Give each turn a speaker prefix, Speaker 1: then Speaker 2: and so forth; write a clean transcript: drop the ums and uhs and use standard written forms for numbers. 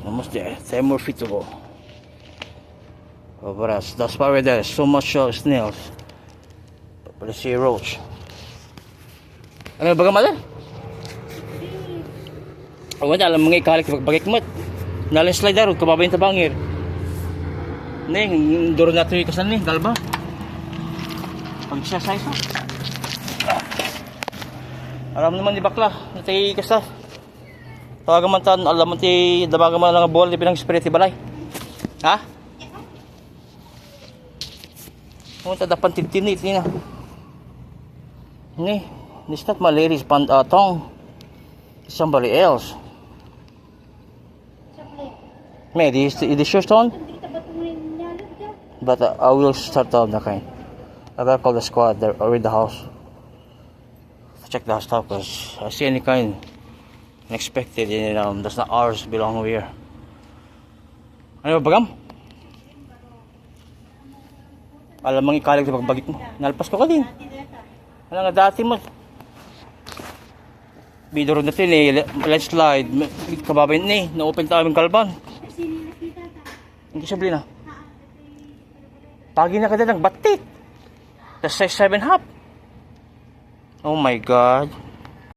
Speaker 1: Almost there. 10 more feet to go. Oh, but that's why there's so much snails. But let's see a roach. Ano ba gamala? Wala alam mga ikalik bagik mat. Nalan slide daw kababayin ta bangir. Ning duro na tuy kasan ni galba. Pag siya size. Alam naman ni bakla, natay kasa. Tawagan man tan alam man ti dabaga man lang bol di pinang spirit ti balay. Ha? Mo ta dapan tintinit ni na. Ni, it's not my lady's tong. It's somebody else. Maybe it's the shirt on. But I will start on the kind. I gotta call the squad. They're already in the house. Check the house top because I see any kind unexpected and that's not ours belong over here. Ano ba bagam? Alam mong ikalig sa pagbagik mo. Nalpas ko ka din. Ano nga dati mo? Bidoro na tin eh. Let's slide. Kababayin na eh. Na-open tayo ng kalban. Hindi siya bili na. Pagi na ka din ng batit. That's size 7.5. Oh my God.